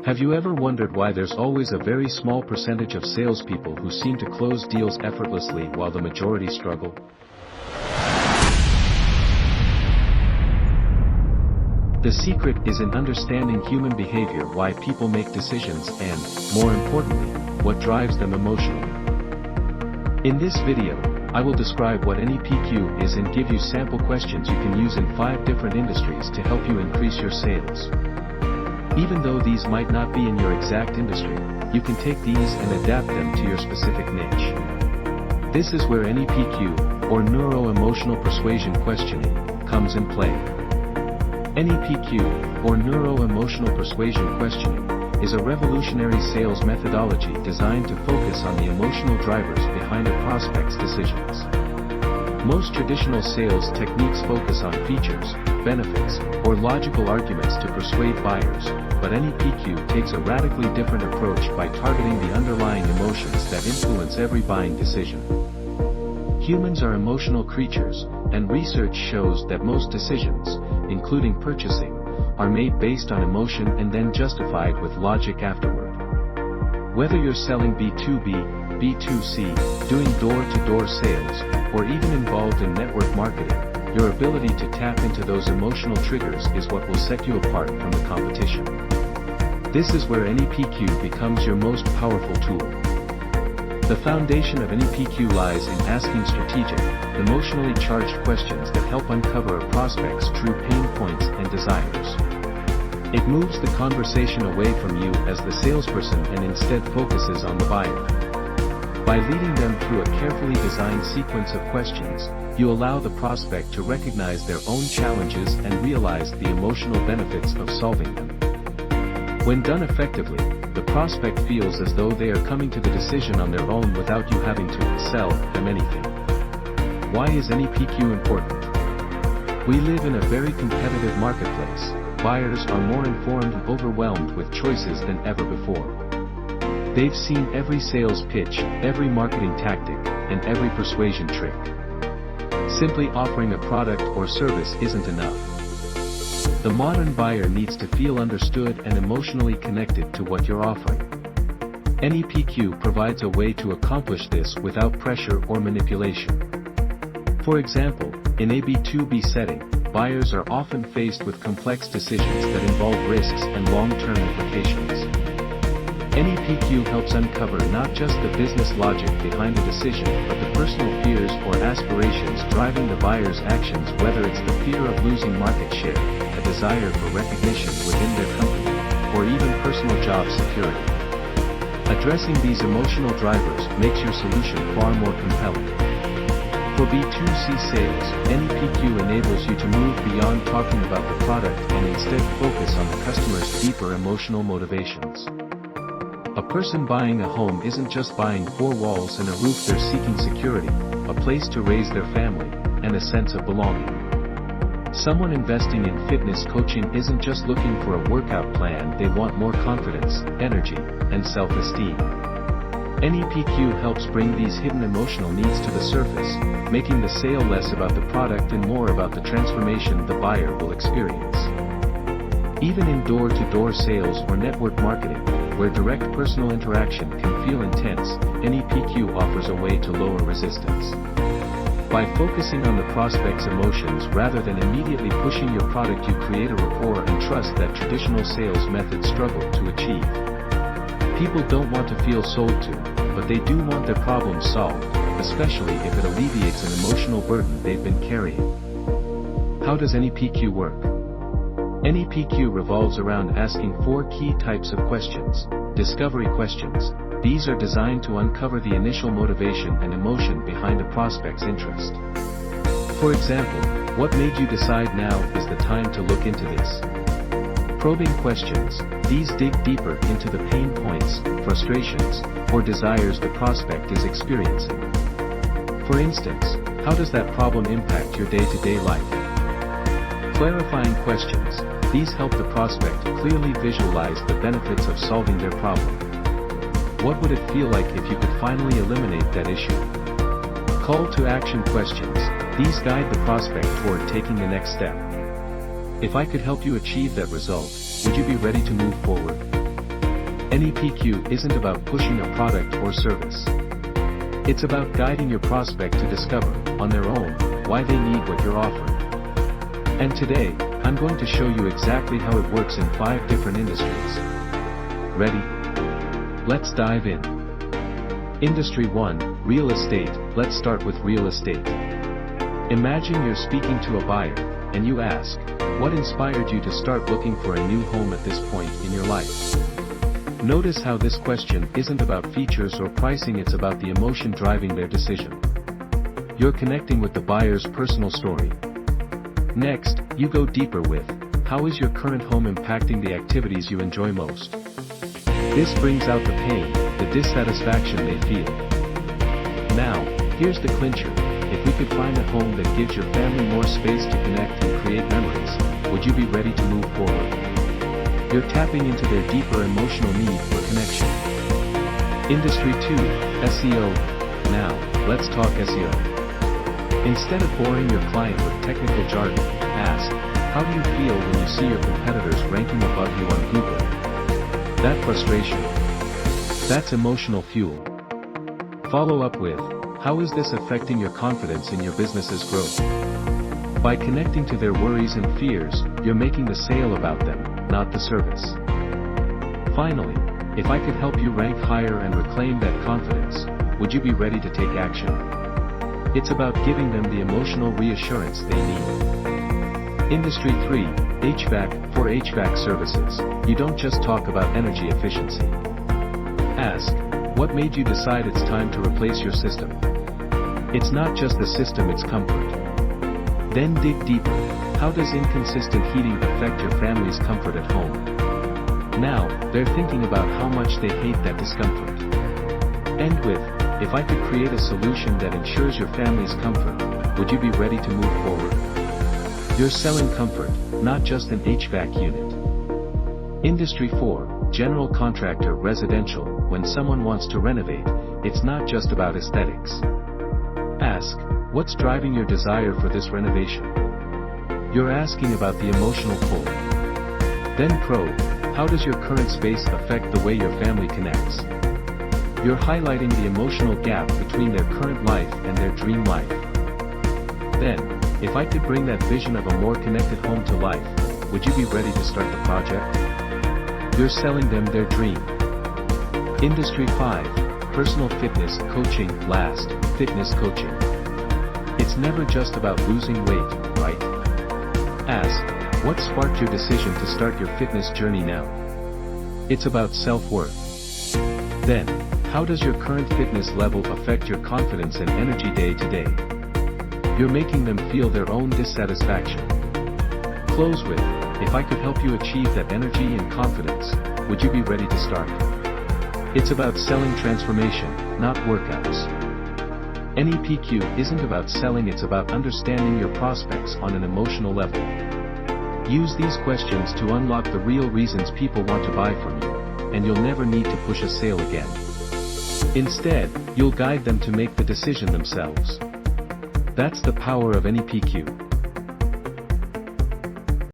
Have you ever wondered why there's always a very small percentage of salespeople who seem to close deals effortlessly while the majority struggle? The secret is in understanding human behavior, why people make decisions and, more importantly, what drives them emotionally. In this video, I will describe what NEPQ is and give you sample questions you can use in 5 different industries to help you increase your sales. Even though these might not be in your exact industry, you can take these and adapt them to your specific niche. This is where NEPQ, or Neuro-Emotional Persuasion Questioning, comes in play. NEPQ, or Neuro-Emotional Persuasion Questioning, is a revolutionary sales methodology designed to focus on the emotional drivers behind a prospect's decisions. Most traditional sales techniques focus on features, benefits, or logical arguments to persuade buyers, but NEPQ takes a radically different approach by targeting the underlying emotions that influence every buying decision. Humans are emotional creatures, and research shows that most decisions, including purchasing, are made based on emotion and then justified with logic afterward. Whether you're selling B2B, B2C, doing door-to-door sales, or even involved in network marketing, your ability to tap into those emotional triggers is what will set you apart from the competition. This is where NEPQ becomes your most powerful tool. The foundation of NEPQ lies in asking strategic, emotionally charged questions that help uncover a prospect's true pain points and desires. It moves the conversation away from you as the salesperson and instead focuses on the buyer. By leading them through a carefully designed sequence of questions, you allow the prospect to recognize their own challenges and realize the emotional benefits of solving them. When done effectively, the prospect feels as though they are coming to the decision on their own without you having to sell them anything. Why is NEPQ important? We live in a very competitive marketplace. Buyers are more informed and overwhelmed with choices than ever before. They've seen every sales pitch, every marketing tactic, and every persuasion trick. Simply offering a product or service isn't enough. The modern buyer needs to feel understood and emotionally connected to what you're offering. NEPQ provides a way to accomplish this without pressure or manipulation. For example, in a B2B setting, buyers are often faced with complex decisions that involve risks and long-term implications. NEPQ helps uncover not just the business logic behind a decision but the personal fears or aspirations driving the buyer's actions, whether it's the fear of losing market share, a desire for recognition within their company, or even personal job security. Addressing these emotional drivers makes your solution far more compelling. For B2C sales, NEPQ enables you to move beyond talking about the product and instead focus on the customer's deeper emotional motivations. A person buying a home isn't just buying 4 walls and a roof, they're seeking security, a place to raise their family, and a sense of belonging. Someone investing in fitness coaching isn't just looking for a workout plan, they want more confidence, energy, and self-esteem. NEPQ helps bring these hidden emotional needs to the surface, making the sale less about the product and more about the transformation the buyer will experience. Even in door-to-door sales or network marketing, where direct personal interaction can feel intense, NEPQ offers a way to lower resistance. By focusing on the prospect's emotions rather than immediately pushing your product, you create a rapport and trust that traditional sales methods struggle to achieve. People don't want to feel sold to, but they do want their problems solved, especially if it alleviates an emotional burden they've been carrying. How does NEPQ work? NEPQ revolves around asking 4 key types of questions. Discovery questions. These are designed to uncover the initial motivation and emotion behind a prospect's interest. For example, what made you decide now is the time to look into this? Probing questions. These dig deeper into the pain points, frustrations, or desires the prospect is experiencing. For instance, how does that problem impact your day-to-day life? Clarifying questions. These help the prospect clearly visualize the benefits of solving their problem. What would it feel like if you could finally eliminate that issue? Call to action questions. These guide the prospect toward taking the next step. If I could help you achieve that result, would you be ready to move forward? NEPQ isn't about pushing a product or service. It's about guiding your prospect to discover, on their own, why they need what you're offering. And today, I'm going to show you exactly how it works in 5 different industries. Ready? Let's dive in. Industry 1, Real Estate. Let's start with real estate. Imagine you're speaking to a buyer, and you ask, what inspired you to start looking for a new home at this point in your life? Notice how this question isn't about features or pricing, it's about the emotion driving their decision. You're connecting with the buyer's personal story. Next, you go deeper with, how is your current home impacting the activities you enjoy most? This brings out the pain, the dissatisfaction they feel. Now, here's the clincher. If we could find a home that gives your family more space to connect and create memories, would you be ready to move forward? You're tapping into their deeper emotional need for connection. Industry 2, SEO. Now, let's talk SEO. Instead of boring your client with technical jargon, ask, how do you feel when you see your competitors ranking above you on Google? That frustration. That's emotional fuel. Follow up with, how is this affecting your confidence in your business's growth? By connecting to their worries and fears, you're making the sale about them, not the service. Finally, if I could help you rank higher and reclaim that confidence, would you be ready to take action? It's about giving them the emotional reassurance they need. Industry 3, HVAC. For HVAC services, you don't just talk about energy efficiency. Ask, what made you decide it's time to replace your system? It's not just the system, it's comfort. Then dig deeper. How does inconsistent heating affect your family's comfort at home? Now, they're thinking about how much they hate that discomfort. End with, if I could create a solution that ensures your family's comfort, would you be ready to move forward? You're selling comfort, not just an HVAC unit. Industry 4, General Contractor. Residential. When someone wants to renovate, it's not just about aesthetics. Ask, what's driving your desire for this renovation? You're asking about the emotional pull. Then probe, how does your current space affect the way your family connects? You're highlighting the emotional gap between their current life and their dream life. Then, if I could bring that vision of a more connected home to life, would you be ready to start the project? You're selling them their dream. Industry 5, Personal Fitness Coaching. Last, fitness coaching. It's never just about losing weight, right? Ask, what sparked your decision to start your fitness journey now? It's about self-worth. Then, how does your current fitness level affect your confidence and energy day to day? You're making them feel their own dissatisfaction. Close with, if I could help you achieve that energy and confidence, would you be ready to start? It's about selling transformation, not workouts. NEPQ isn't about selling, it's about understanding your prospects on an emotional level. Use these questions to unlock the real reasons people want to buy from you, and you'll never need to push a sale again. Instead, you'll guide them to make the decision themselves. That's the power of NEPQ.